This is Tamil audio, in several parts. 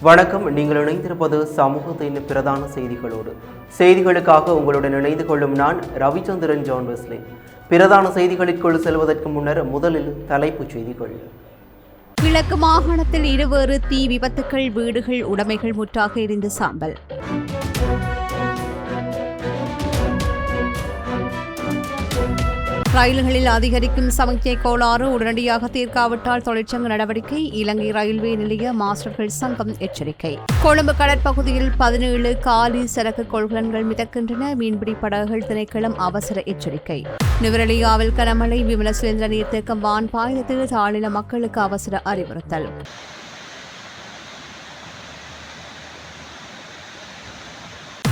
வணக்கம். நீங்கள் இணைந்திருப்பது சமூகத்தின் பிரதான செய்திகளோடு. செய்திகளுக்காக உங்களுடன் இணைந்து கொள்ளும் நான் ரவிச்சந்திரன் ஜான் வெஸ்லி. பிரதான செய்திகளுக்குள் செல்வதற்கு முன்னர் முதலில் தலைப்புச் செய்திகள். கிழக்கு மாகாணத்தில் இருவேறு தீ விபத்துக்கள், வீடுகள், உடைமைகள் முற்றாக எரிந்து சாம்பல். ரயில்களில் அதிகரிக்கும் சமிக்ஞை கோளாறு உடனடியாக தீர்க்காவிட்டால் தொழிற்சங்க நடவடிக்கை. இலங்கை ரயில்வே நிலைய மாஸ்டர்கள் சங்கம் எச்சரிக்கை. கொழும்பு கடற்பகுதியில் 17 காலி சரக்கு கொள்கலன்கள் மிதக்கின்றன. மீன்பிடி படகுகள் திணைக்களம் அவசர எச்சரிக்கை. நுவரெலியாவில் கனமழை, விமல சுரேந்திர நீர்த்தேக்கம் வான் பாயத்தில் தாழின மக்களுக்கு அவசர அறிவுறுத்தல்.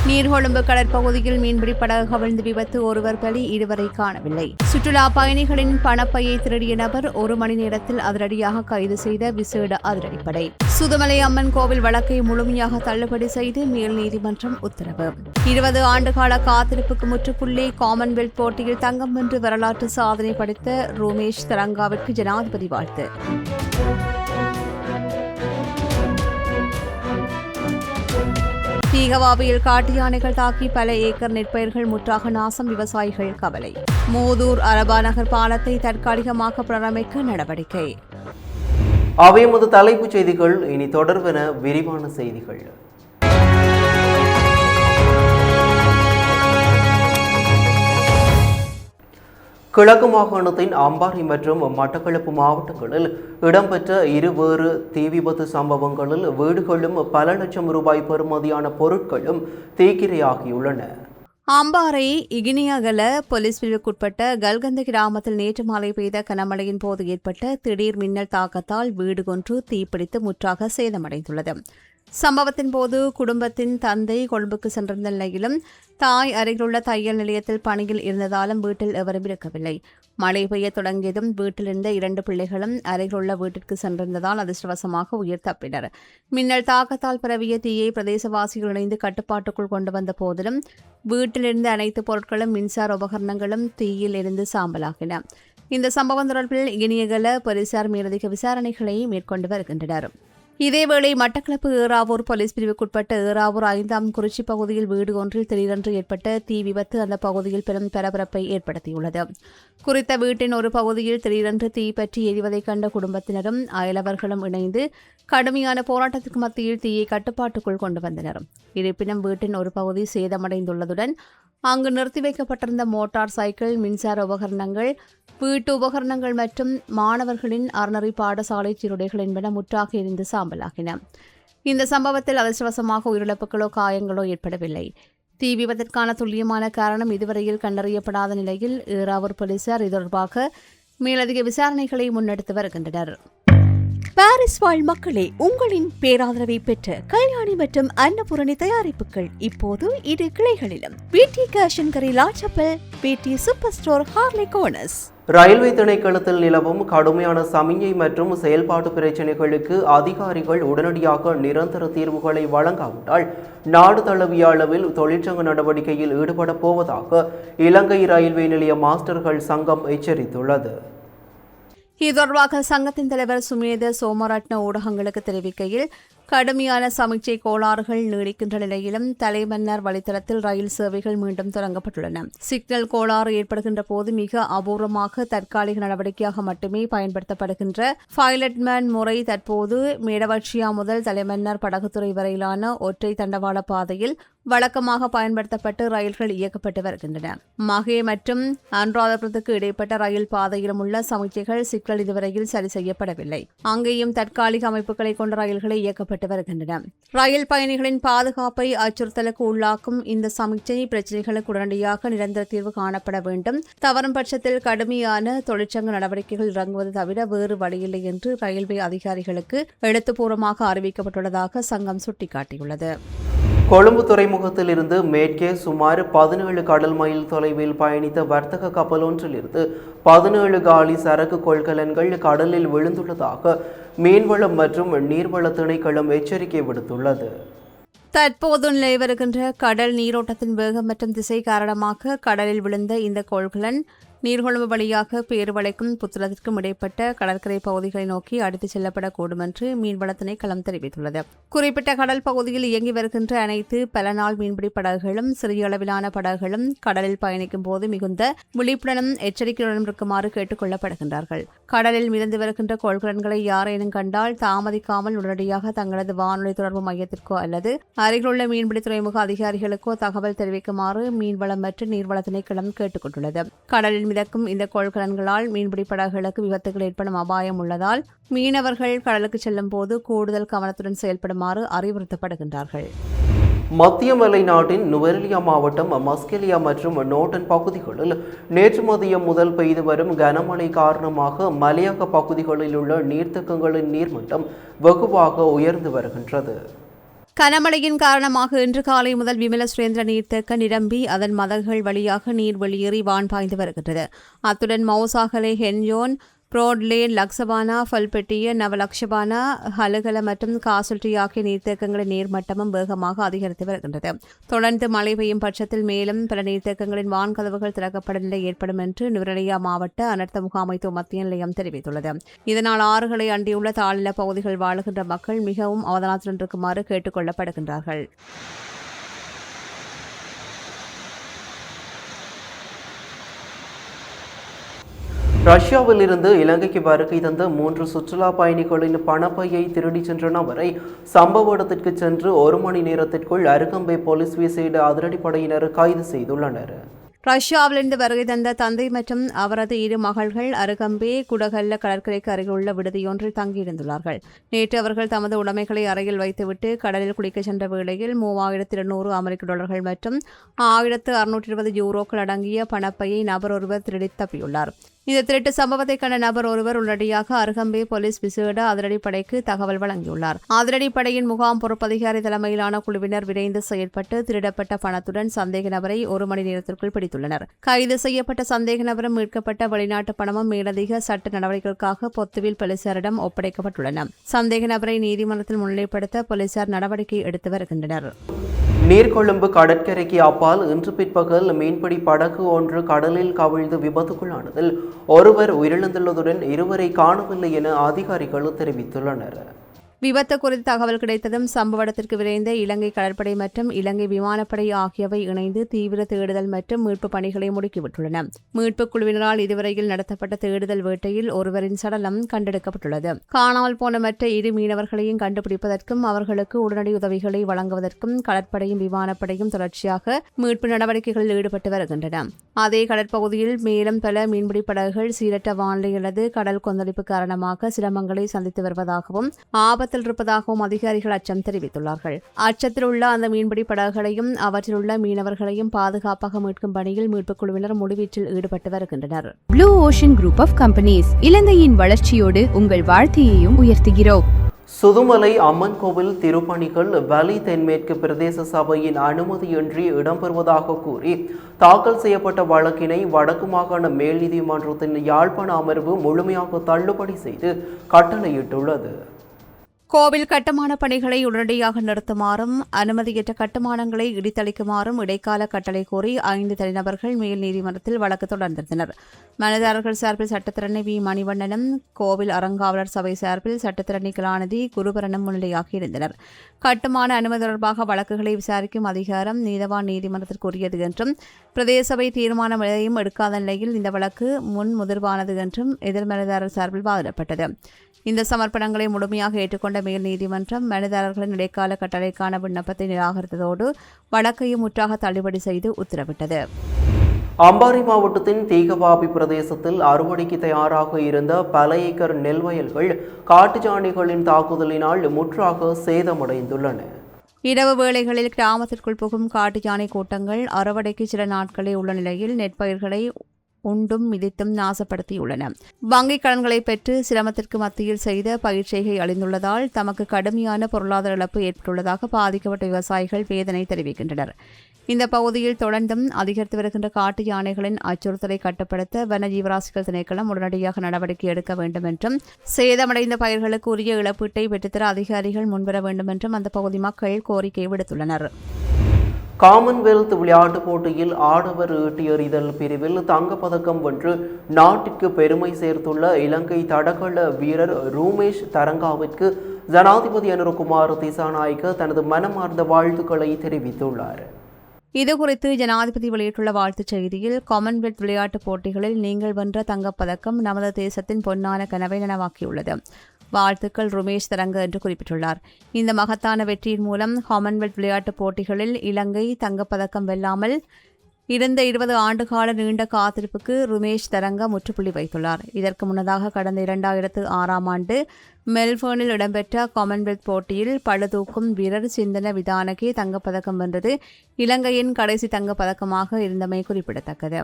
நீர்கொழும்பு கடற்பகுதியில் மீன்பிடி படகு கவிழ்ந்து விபத்து, ஒருவர் பலி, இருவரை காணவில்லை. சுற்றுலா பயணிகளின் பணப்பையை திருடிய நபர் 1 மணி நேரத்தில் அதிரடியாக கைது செய்த விசேட அதிரடிப்படை. சுதுமலை அம்மன் கோவில் வழக்கை முழுமையாக தள்ளுபடி செய்து மேல் நீதிமன்றம் உத்தரவு. 20 ஆண்டுகால காத்திருப்புக்கு முற்றுப்புள்ளி. காமன்வெல்த் போட்டியில் தங்கம் வென்று வரலாற்று சாதனை படைத்த ரோமேஷ் தரங்காவிற்கு ஜனாதிபதி வாழ்த்து. தீகவாவியில் காட்டு யானைகள் தாக்கி பல ஏக்கர் நெற்பயிர்கள் முற்றாக நாசம், விவசாயிகள் கவலை. மூதூர் அரபாநகர் பாலத்தை தற்காலிகமாக புனரமைக்க நடவடிக்கை. அவை எமது தலைப்புச் செய்திகள். இனி தொடர்பென விரிவான செய்திகள். கிழக்கு மாகாணத்தின் அம்பாறை மற்றும் மட்டக்களப்பு மாவட்டங்களில் இடம்பெற்ற இருவேறு தீ விபத்து சம்பவங்களில் வீடுகளும் பல லட்சம் ரூபாய் பெறுமதியான பொருட்களும் தீக்கிரையாகியுள்ளன. அம்பாறை இகினியகல போலீஸ் பிரிவுக்குட்பட்ட கல்கந்த கிராமத்தில் நேற்று மாலை பெய்த கனமழையின் போது ஏற்பட்ட திடீர் மின்னல் தாக்கத்தால் வீடு ஒன்று தீப்பிடித்து முற்றாக சேதமடைந்துள்ளது. சம்பவத்தின் போது குடும்பத்தின் தந்தை கொழும்புக்கு சென்றிருந்த நிலையிலும் தாய் அருகிலுள்ள தையல் நிலையத்தில் பணியில் இருந்ததாலும் வீட்டில் எவரும் இருக்கவில்லை. மழை பெய்ய தொடங்கியதும் வீட்டில் இருந்த 2 பிள்ளைகளும் அருகிலுள்ள வீட்டிற்கு சென்றிருந்ததால் அதிர்ஷ்டவசமாக உயிர் தப்பினர். மின்னல் தாக்கத்தால் பரவிய தீயை பிரதேசவாசிகள் இணைந்து கட்டுப்பாட்டுக்குள் கொண்டு வந்த போதிலும் வீட்டிலிருந்த அனைத்து பொருட்களும் மின்சார உபகரணங்களும் தீயில் இருந்து சாம்பலாகின. இந்த சம்பவம் தொடர்பில் இனியகல போலீசார் மேலதிக விசாரணைகளை மேற்கொண்டு வருகின்றனர். இதேவேளை மட்டக்களப்பு ஏறாவூர் போலீஸ் பிரிவுக்குட்பட்ட ஏறாவூர் 5ஆம் குறிச்சி பகுதியில் வீடு ஒன்றில் திடீரென்று ஏற்பட்ட தீ விபத்து அந்த பகுதியில் பெரும் பரபரப்பை ஏற்படுத்தியுள்ளது. குறித்த வீட்டின் ஒரு பகுதியில் திடீரென்று தீ பற்றி எரிவதைக் கண்ட குடும்பத்தினரும் அயலவர்களும் இணைந்து கடுமையான போராட்டத்திற்கு மத்தியில் தீயை கட்டுப்பாட்டுக்குள் கொண்டு வந்தனர். இருப்பினும் வீட்டின் ஒரு பகுதி சேதமடைந்துள்ளதுடன் அங்கு நிறுத்தி வைக்கப்பட்டிருந்த மோட்டார் சைக்கிள், மின்சார உபகரணங்கள், வீட்டு உபகரணங்கள் மற்றும் மாணவர்களின் அறநெறி பாடசாலை சீருடைகள் என்பன முற்றாக எரிந்து சாம்பலாகின. இந்த சம்பவத்தில் அதிர்ஷ்டவசமாக உயிரிழப்புகளோ காயங்களோ ஏற்படவில்லை. தீ விபத்திற்கான துல்லியமான காரணம் இதுவரையில் கண்டறியப்படாத நிலையில் ஏறாவூர் போலீசார் இது தொடர்பாக மேலதிக விசாரணைகளை முன்னெடுத்து வருகின்றனர். பாரிஸ் வாழ் மக்களே, உங்களின் பேராதரவை பெற்ற கல்யாணி மற்றும் அன்னபூரணி தயாரிப்புகள் இப்போது 2 கிளைகளிலும். பிடி கேஷன் கரி லாச்சப்பல், பிடி super store Harley cones. Railway திணைக்களத்தில் நிலவும் கடுமையான சமிஞ்சை மற்றும் செயல்பாட்டு பிரச்சினைகளுக்கு அதிகாரிகள் உடனடியாக நிரந்தர தீர்வுகளை வழங்காவிட்டால் நாடு தழுவிய அளவில் தொழிற்சங்க நடவடிக்கையில் ஈடுபட போவதாக இலங்கை ரயில்வே நிலைய மாஸ்டர்கள் சங்கம் எச்சரித்துள்ளது. இது தொடர்பாக சங்கத்தின் தலைவர் சுமேத சோமரட்ன ஊடகங்களுக்கு தெரிவிக்கையில், கடுமையான சமிக்ஞை கோளாறுகள் நீடிக்கின்ற நிலையிலும் தலைமன்னார் வழித்தடத்தில் ரயில் சேவைகள் மீண்டும் தொடங்கப்பட்டுள்ளன. சிக்னல் கோளாறு ஏற்படுகின்ற போது மிக அபூர்வமாக தற்காலிக நடவடிக்கையாக மட்டுமே பயன்படுத்தப்படுகின்ற பைலட்மேன் முறை தற்போது மேடவட்சியா முதல் தலைமன்னார் படகுத்துறை வரையிலான ஒற்றை தண்டவாள பாதையில் வழக்கமாக பயன்படுத்தப்பட்டு ரயில்கள் இயக்கப்பட்டு வருகின்றன. மகே மற்றும் அனுராதபுரத்துக்கு இடைப்பட்ட ரயில் பாதையிலும் உள்ள சமிக்ஞைகள் சிக்கல் இதுவரையில் சரி செய்யப்படவில்லை. அங்கேயும் தற்காலிக அமைப்புகளை கொண்ட ரயில்களை இயக்கப்பட்டு வருகின்றன. ரயில் பயணிகளின் பாதுகாப்பை அச்சுறுத்தலுக்கு உள்ளாக்கும் இந்த சமிக்ஞை பிரச்சினைகளுக்கு உடனடியாக நிரந்தர தீர்வு காணப்பட வேண்டும். தவறும் பட்சத்தில் கடுமையான தொழிற்சங்க நடவடிக்கைகள் இறங்குவது தவிர வேறு வழியில்லை என்று ரயில்வே அதிகாரிகளுக்கு எழுத்துப்பூர்வமாக அறிவிக்கப்பட்டுள்ளதாக சங்கம் சுட்டிக்காட்டியுள்ளது. கொழும்பு துறைமுகத்தில் இருந்து மேற்கே சுமார் 17 கடல் மைல் தொலைவில் பயணித்த வர்த்தக கப்பல் ஒன்றிலிருந்து 17 காலி சரக்கு கொள்கலன்கள் கடலில் விழுந்துள்ளதாக மீன்வளம் மற்றும் நீர்வள திணைக்களம் எச்சரிக்கை விடுத்துள்ளது. தற்போது நிலை வருகின்ற கடல் நீரோட்டத்தின் வேகம் மற்றும் திசை காரணமாக கடலில் விழுந்த இந்த கொள்கலன் நீர்கொழும்பு வழியாக பேருவளைக்கும் புத்தளத்திற்கும் இடைப்பட்ட கடற்கரை பகுதிகளை நோக்கி அடித்துச் செல்லப்படக்கூடும் என்று மீன்வள திணைக்களம் தெரிவித்துள்ளது. குறிப்பிட்ட கடல் பகுதியில் இயங்கி வருகின்ற அனைத்து பல நாள் மீன்பிடி படகுகளும் சிறிய அளவிலான படகுகளும் கடலில் பயணிக்கும் போது மிகுந்த விழிப்புடனும் எச்சரிக்கையுடனும் இருக்குமாறு கேட்டுக் கொள்ளப்படுகின்றார்கள். கடலில் மிதந்து வருகின்ற கொள்கலன்களை யாரேனும் கண்டால் தாமதிக்காமல் உடனடியாக தங்களது வானொலி தொடர்பு மையத்திற்கோ அல்லது அருகிலுள்ள மீன்பிடி துறைமுக அதிகாரிகளுக்கோ தகவல் தெரிவிக்குமாறு மீன்வளம் மற்றும் நீர்வள திணைக்களம் கேட்டுக் கொண்டுள்ளது. கடலில் மிதக்கும் இந்த கொள்கலன்களால் மீன்பிடி படகுகளுக்கு விபத்துகள் ஏற்படும் அபாயம் உள்ளதால் மீனவர்கள் கடலுக்கு செல்லும் போது கூடுதல் கவனத்துடன் செயல்படுமாறு அறிவுறுத்தப்படுகின்றார்கள். மத்திய மலை நாட்டின் நுவரெலியா மாவட்டம் மஸ்கெலியா மற்றும் நோட்டன் பகுதிகளில் நேற்று மதியம் முதல் பெய்து வரும் கனமழை காரணமாக மலையக பகுதிகளில் உள்ள நீர்த்தக்கங்களின் நீர்மட்டம் வெகுவாக உயர்ந்து வருகின்றது. கனமழையின் காரணமாக இன்று காலை முதல் விமல சுரேந்திர நீர்த்தேக்க நிரம்பி அதன் மதகுகள் வழியாக நீர் வெளியேறி வான் பாய்ந்து வருகின்றது. அத்துடன் மௌசாகலே, ஹென்யோன், புரோட்லே, லக்சபானா, ஃபல்பெட்டிய, நவலக்ஷபானா, ஹலகல மற்றும் காசுல்டி ஆகிய நீர்த்தேக்கங்களின் நீர்மட்டமும் வேகமாக அதிகரித்து வருகின்றது. தொடர்ந்து மழை பெய்யும் பட்சத்தில் மேலும் பல நீர்த்தேக்கங்களின் வான்கதவுகள் திறக்கப்படும் நிலை ஏற்படும் என்று நுவரெலியா மாவட்ட அனர்த்த முகாமைத்துவ மத்திய நிலையம் தெரிவித்துள்ளது. இதனால் ஆறுகளை அண்டியுள்ள தாழ்நில பகுதிகள் வாழுகின்ற மக்கள் மிகவும் அவதானத்துடன் இருக்குமாறு கேட்டுக் கொள்ளப்படுகின்றார்கள். ரஷ்யாவில் இருந்து இலங்கைக்கு வருகை தந்த 3 சுற்றுலா பயணிகளின் பணப்பையை திருடி சென்ற நபரை சம்பவ இடத்திற்கு சென்று 1 மணி நேரத்திற்குள் அருகம்பை போலீஸ் விசேட அதிரடிப்படையினர் கைது செய்துள்ளனர். ரஷ்யாவிலிருந்து வருகை தந்த தந்தை மற்றும் அவரது 2 மகள்கள் அருகம்பே குடகல்ல கடற்கரைக்கு அருகிலுள்ள விடுதியொன்றில் தங்கியிருந்துள்ளார்கள். நேற்று அவர்கள் தமது உடைமைகளை அறையில் வைத்துவிட்டு கடலில் குளிக்க சென்ற வேளையில் $3200 அமெரிக்க மற்றும் 1620 யூரோக்கள் அடங்கிய பணப்பையை நபர் ஒருவர் திருடி தப்பியுள்ளார். இந்த திருட்டு சம்பவத்தை கண்ட நபர் ஒருவர் உடனடியாக அருகம்பே போலீஸ் விசேட அதிரடிப்படைக்கு தகவல் வழங்கியுள்ளார். அதிரடிப்படையின் முகாம் பொறுப்பதிகாரி தலைமையிலான குழுவினர் விரைந்து செயல்பட்டு திருடப்பட்ட பணத்துடன் சந்தேக நபரை 1 மணி நேரத்திற்குள் பிடித்துள்ளனர். கைது செய்யப்பட்ட சந்தேக நபரும் மீட்கப்பட்ட வெளிநாட்டு பணமும் மேலதிக சட்ட நடவடிக்கைகளுக்காக பொத்துவில் போலீசாரிடம் ஒப்படைக்கப்பட்டுள்ளன. சந்தேக நபரை நீதிமன்றத்தில் முன்னிலைப்படுத்த போலீசார் நடவடிக்கை எடுத்து வருகின்றனர். நீர்கொழும்பு கடற்கரைக்கு அப்பால் இன்று பிற்பகல் மீன்பிடி படகு ஒன்று கடலில் கவிழ்ந்து விபத்துக்குள்ளானதில் ஒருவர் உயிரிழந்துள்ளதுடன் 2 காணவில்லை என அதிகாரிகள் தெரிவித்துள்ளனர். விபத்து குறித்து தகவல் கிடைத்ததும் சம்பவ இடத்திற்கு விரைந்த இலங்கை கடற்படை மற்றும் இலங்கை விமானப்படை ஆகியவை இணைந்து தீவிர தேடுதல் மற்றும் மீட்பு பணிகளை முடுக்கிவிட்டுள்ளன. மீட்புக் குழுவினரால் இதுவரையில் நடத்தப்பட்ட தேடுதல் வேட்டையில் ஒருவரின் சடலம் கண்டெடுக்கப்பட்டுள்ளது. காணாமல் போன மற்ற 2 மீனவர்களையும் கண்டுபிடிப்பதற்கும் அவர்களுக்கு உடனடி உதவிகளை வழங்குவதற்கும் கடற்படையும் விமானப்படையும் தொடர்ச்சியாக மீட்பு நடவடிக்கைகளில் ஈடுபட்டு வருகின்றன. அதே கடற்பகுதியில் மேலும் பல மீன்பிடி படகுகள் சீரற்ற வானிலை அல்லது கடல் கொந்தளிப்பு காரணமாக சிரமங்களை சந்தித்து வருவதாகவும் ஆபத்தில் இருப்பதாகவும் அதிகாரிகள் அச்சம் தெரிவித்துள்ளார்கள். அச்சத்தில் உள்ள அந்த மீன்பிடி படகுகளையும் அவற்றில் உள்ள மீனவர்களையும் பாதுகாப்பாக மீட்கும் பணியில் மீட்புக் குழுவினர் முழுவீச்சில் ஈடுபட்டு வருகின்றனர். Blue ocean group of companies இலங்கையின் வளர்ச்சியோடு உங்கள் வாழ்க்கையையும் உயர்த்துகிறோம். சுதுமலை அம்மன் கோவில் திருப்பணிகள் வலி தென்மேற்கு பிரதேச சபையின் அனுமதியின்றி இடம்பெறுவதாக கூறி தாக்கல் செய்யப்பட்ட வழக்கினை வடக்கு மாகாண மேல் நீதிமன்றத்தின் யாழ்ப்பாண அமர்வு முழுமையாக தள்ளுபடி செய்து கட்டளையிட்டுள்ளது. கோவில் கட்டுமான பணிகளை உடனடியாக நிறுத்துமாறும் அனுமதியற்ற கட்டுமானங்களை இடித்தளிக்குமாறும் இடைக்கால கட்டளை கோரி 5 தனிநபர்கள் மேல் நீதிமன்றத்தில் வழக்கு தொடர்ந்திருந்தனர். மனுதாரர்கள் சார்பில் சட்டத்திரணி வி. மணிவண்ணனும் கோவில் அறங்காவலர் சபை சார்பில் சட்டத்திரணி கலாநிதி குருபரனும் முன்னிலையாகியிருந்தனர். கட்டுமான அனுமதி தொடர்பாக வழக்குகளை விசாரிக்கும் அதிகாரம் நீதவான் நீதிமன்றத்திற்கு உரியது என்றும் பிரதேசபை தீர்மானம் எதையும் எடுக்காத நிலையில் இந்த வழக்கு முன்முதிர்வானது என்றும் எதிர் மனுதாரர் சார்பில் வாதிடப்பட்டது. இந்த சமர்ப்பணங்களை முழுமையாக ஏற்றுக்கொண்ட மேல் நீதிமன்றம் மனுதாரர்களின் இடைக்கால கட்டளைக்கான விண்ணப்பத்தை நிராகரித்ததோடு வழக்கையும் முற்றாக தள்ளுபடி செய்து உத்தரவிட்டது. அம்பாறை மாவட்டத்தின் தீகவாபி பிரதேசத்தில் அறுவடைக்கு தயாராக இருந்த பல ஏக்கர் நெல் வயல்கள் காட்டு யானைகளின் தாக்குதலினால் முற்றாக சேதமடைந்துள்ளன. இரவு வேளைகளில் கிராமத்திற்குள் புகும் காட்டு யானை கூட்டங்கள் அறுவடைக்கு சில நாட்களே உள்ள நிலையில் நெற்பயிர்களை உண்டும் மிதித்தும் நாசப்படுத்தியுள்ளன. வங்கிக் கடன்களை பெற்று சிரமத்திற்கு மத்தியில் செய்த பயிர்ச்செய்கை அழிந்துள்ளதால் தமக்கு கடுமையான பொருளாதார இழப்பு ஏற்பட்டுள்ளதாக பாதிக்கப்பட்ட விவசாயிகள் வேதனை தெரிவிக்கின்றனர். இந்த பகுதியில் தொடர்ந்தும் அதிகரித்து வருகின்ற காட்டு யானைகளின் அச்சுறுத்தலை கட்டுப்படுத்த வனஜீவராசிகள் திணைக்களம் உடனடியாக நடவடிக்கை எடுக்க வேண்டும் என்றும் சேதமடைந்த பயிர்களுக்கு உரிய இழப்பீட்டை பெற்றுத்தர அதிகாரிகள் முன்வர வேண்டும் என்றும் அந்த பகுதி மக்கள் கோரிக்கை விடுத்துள்ளனர். காமன்வெல்த் விளையாட்டுப் போட்டியில் ஆடவர் ஈட்டி எறிதல் பிரிவில் தங்கப்பதக்கம் வென்று நாட்டிற்கு பெருமை சேர்த்துள்ள இலங்கை தடகள வீரர் ரூமேஷ் தரங்காவிற்கு ஜனாதிபதி அனுரகுமார் திசாநாயக்க தனது மனமார்ந்த வாழ்த்துக்களை தெரிவித்துள்ளார். இதுகுறித்து ஜனாதிபதி வெளியிட்டுள்ள வாழ்த்துச் செய்தியில், காமன்வெல்த் விளையாட்டுப் போட்டிகளில் நீங்கள் வென்ற தங்கப்பதக்கம் நமது தேசத்தின் பொன்னான கனவை நனவாக்கியுள்ளது. வாழ்த்துக்கள் ருமேஷ் தரங்க என்று குறிப்பிட்டுள்ளார். இந்த மகத்தான வெற்றியின் மூலம் காமன்வெல்த் விளையாட்டுப் போட்டிகளில் இலங்கை தங்கப்பதக்கம் வெல்லாமல் இருந்த 20 ஆண்டுகால நீண்ட காத்திருப்புக்கு ருமேஷ் தரங்க முற்றுப்புள்ளி வைத்துள்ளார். இதற்கு முன்னதாக கடந்த 2006ஆம் ஆண்டு மெல்பர்னில் இடம்பெற்ற காமன்வெல்த் போட்டியில் பளுதூக்கும் வீரர் சிந்தன விதானகே தங்கப்பதக்கம் வென்றது இலங்கையின் கடைசி தங்கப்பதக்கமாக இருந்தமை குறிப்பிடத்தக்கது.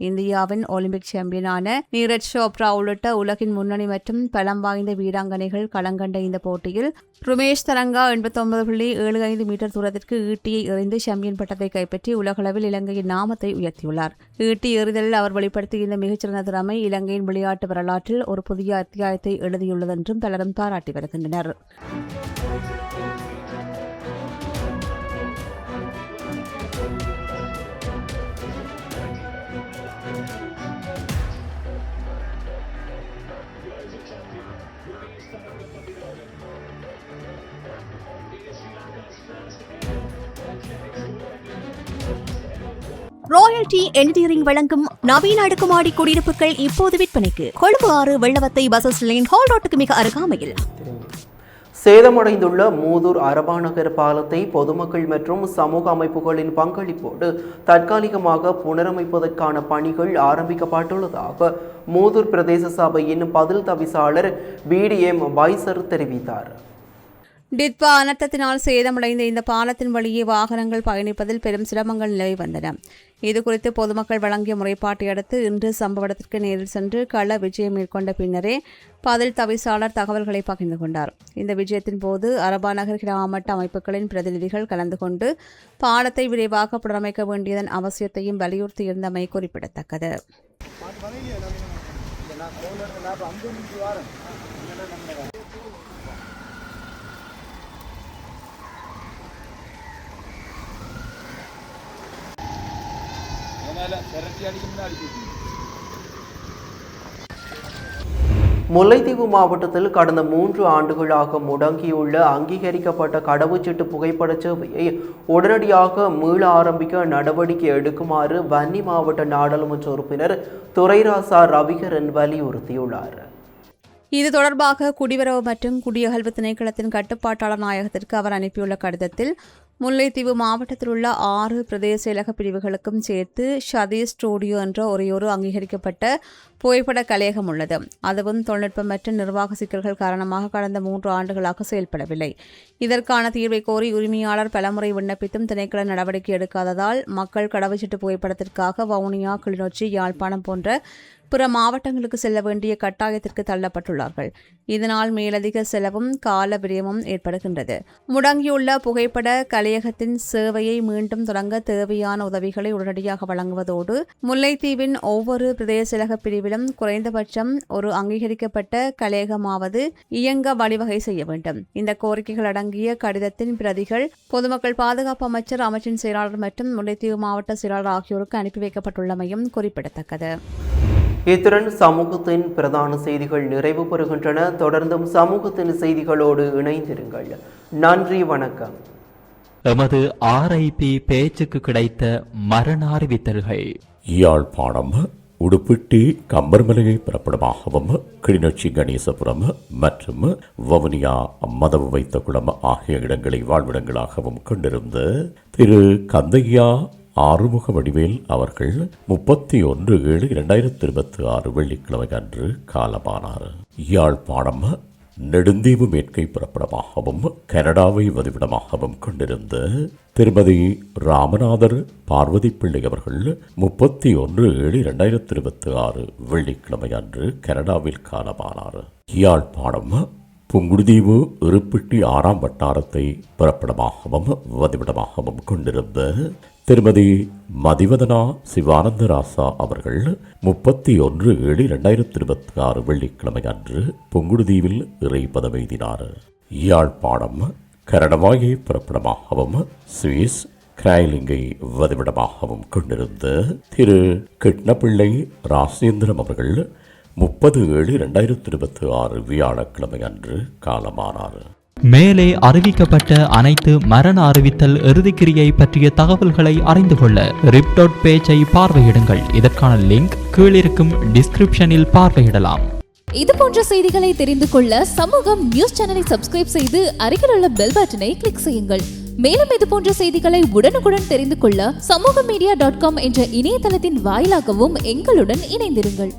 இந்தியாவின் ஒலிம்பிக் சாம்பியனான நீரஜ் சோப்ரா உள்ளிட்ட உலகின் முன்னணி மற்றும் பலம் வாய்ந்த வீராங்கனைகள் களங்கண்ட இந்த போட்டியில் ருமேஷ் தரங்கா 89.75 மீட்டர் தூரத்திற்கு ஈட்டியை எறிந்து சாம்பியன் பட்டத்தை கைப்பற்றி உலகளவில் இலங்கையின் நாமத்தை உயர்த்தியுள்ளார். ஈட்டி எறிதலில் அவர் வெளிப்படுத்திய இந்த மிகச்சிறந்த திறமை இலங்கையின் விளையாட்டு வரலாற்றில் ஒரு புதிய அத்தியாயத்தை எழுதியுள்ளது என்றும் பலரும் பாராட்டி வருகின்றனர். ராயல்டி என்ஜினியரிங் வழங்கும் நவீன அடுக்குமாடி குடியிருப்புகள் இப்போது விற்பனைக்கு. Colombo 6 Wellawatte bus line hall ரோட்டுக்கு மிக அருகாமையில். சேதமடைந்துள்ள மூதூர் அரபாநகர் பாலத்தை பொதுமக்கள் மற்றும் சமூக அமைப்புகளின் பங்களிப்போடு தற்காலிகமாக புனரமைப்பதற்கான பணிகள் ஆரம்பிக்கப்பட்டுள்ளதாக மூதூர் பிரதேச சபையின் பதில் தவிசாளர் BDM பைசர் தெரிவித்தார். டிட்பா அனர்த்தத்தினால் சேதமடைந்த இந்த பாலத்தின் வழியே வாகனங்கள் பயணிப்பதில் பெரும் சிரமங்கள் நிலவி வந்தன. இதுகுறித்து பொதுமக்கள் வழங்கிய முறைப்பாட்டை அடுத்து இன்று சம்பவ இடத்திற்கு நேரில் சென்று கள விஜயம் மேற்கொண்ட பின்னரே பதில் தவிசாளர் தகவல்களை பகிர்ந்து கொண்டார். இந்த விஜயத்தின் போது அரபாநகர் கிராம அமைப்புகளின் பிரதிநிதிகள் கலந்து கொண்டு பாலத்தை விரைவாக புனரமைக்க வேண்டியதன் அவசியத்தையும் வலியுறுத்தியிருந்தமை குறிப்பிடத்தக்கது. முல்லைத்தீவு மாவட்டத்தில் கடந்த 3 ஆண்டுகளாக முடங்கியுள்ள அங்கீகரிக்கப்பட்ட கடவுச்சீட்டு புகைப்பட சேவையை உடனடியாக மீள ஆரம்பிக்க நடவடிக்கை எடுக்குமாறு வன்னி மாவட்ட நாடாளுமன்ற உறுப்பினர் துரைராசா ரவிகரன் வலியுறுத்தியுள்ளார். இது தொடர்பாக குடிவரவு மற்றும் குடியகல்வு திணைக்களத்தின் கட்டுப்பாட்டாளர் நாயகத்திற்கு அவர் அனுப்பியுள்ள கடிதத்தில், முல்லைத்தீவு மாவட்டத்தில் உள்ள 6 பிரதேச செயலக பிரிவுகளுக்கும் சேர்த்து சதீஷ் ஸ்டூடியோ என்ற ஒரேயொரு அங்கீகரிக்கப்பட்ட புகைப்பட கலையகம் உள்ளது. அதுவும் தொழில்நுட்பம் மற்றும் நிர்வாக சிக்கல்கள் காரணமாக கடந்த 3 ஆண்டுகளாக செயல்படவில்லை. இதற்கான தீர்வை கோரி உரிமையாளர் பலமுறை விண்ணப்பித்தும் திணைக்கள நடவடிக்கை எடுக்காததால் மக்கள் கடவுச்சீட்டு புகைப்படத்திற்காக வவுனியா, கிளிநொச்சி, யாழ்ப்பாணம் போன்ற பிற மாவட்டங்களுக்கு செல்ல வேண்டிய கட்டாயத்திற்கு தள்ளப்பட்டுள்ளார்கள். இதனால் மேலதிக செலவும் கால விரயமும் ஏற்படுகின்றது. முடங்கியுள்ள புகைப்பட கலையகத்தின் சேவையை மீண்டும் தொடங்க தேவையான உதவிகளை உடனடியாக வழங்குவதோடு முல்லைத்தீவின் ஒவ்வொரு பிரதேச செயலக பிரிவிலும் குறைந்தபட்சம் ஒரு அங்கீகரிக்கப்பட்ட கலையகமாவது இயங்க வழிவகை செய்ய வேண்டும். இந்த கோரிக்கைகள் அடங்கிய கடிதத்தின் பிரதிகள் பொதுமக்கள் பாதுகாப்பு அமைச்சர், அமைச்சின் செயலாளர் மற்றும் முல்லைத்தீவு மாவட்ட செயலாளர் ஆகியோருக்கு அனுப்பி வைக்கப்பட்டுள்ளமையும் குறிப்பிடத்தக்கது. இத்துடன் சமூகத்தின் பிரதான செய்திகள் நிறைவு பெறுகின்றன. தொடர்ந்தும் சமூகத்தின் செய்திகளோடு இணைந்திருங்கள். நன்றி, வணக்கம். எமது RIP பேச்சுக்கு கிடைத்த மரண அறிவித்தல்கள். யாழ்ப்பாணம் உடுப்பிட்டி கம்பர்மலையை புறப்படமாகவும் கிளிநொச்சி கணேசபுரம் மற்றும் வவுனியா மதவு வைத்த குளம் ஆகிய இடங்களை வாழ்விடங்களாகவும் கொண்டிருந்த திரு கந்தையா ஆறுமுக வடிவேல் அவர்கள் 31/7/2026 வெள்ளிக்கிழமை அன்று காலமானார். யாழ்ப்பாணம் நெடுந்தீவு மேற்கை புறப்படமாகவும் கனடாவை வதிவிடமாகவும் கொண்டிருந்த திருமதி ராமநாதர் பார்வதி பிள்ளை அவர்கள் 31/7/2026 வெள்ளிக்கிழமை அன்று கனடாவில் காலமானார். யாழ்ப்பாணம் புங்குடுதீவு இருப்பிட்டி 6ஆம் வட்டாரத்தை புறப்படமாகவும் வதிவிடமாகவும் கொண்டிருந்த திருமதி மதிவதனா சிவானந்தராசா அவர்கள் 31/7/2026 வெள்ளிக்கிழமை அன்று புங்குடுதீவில் இறை பதமெய்தினார். யாழ்ப்பாணம் கரணவாயை புறப்படமாகவும் சுவிஸ் கிராய்லிங்கை வதிவிடமாகவும் கொண்டிருந்த திரு கிட்னப்பிள்ளை ராசேந்திரம் அவர்கள் 30/7/2026 வியாழக்கிழமை அன்று காலமானார். மேலே அறிவிக்கப்பட்ட அனைத்து மரண அறிவித்தல் இறுதிக்கிரியை பற்றிய தகவல்களை அறிந்து கொள்ள ரிப்டாட் பேஜை பார்வையிடுங்கள். இதற்கான லிங்க் கீழிருக்கும் டிஸ்கிரிப்ஷனில் பார்வையிடலாம். இது போன்ற செய்திகளை தெரிந்து கொள்ள சமூகம் நியூஸ் சேனலை சப்ஸ்கிரைப் செய்து அருகில் உள்ள பெல் பட்டனை கிளிக் செய்யுங்கள். மேலும் இது போன்ற செய்திகளை உடனுக்குடன் தெரிந்து கொள்ள சமூகமீடியா.com என்ற இணையதளத்தின் வாயிலாகவும் எங்களுடன் இணைந்திருங்கள்.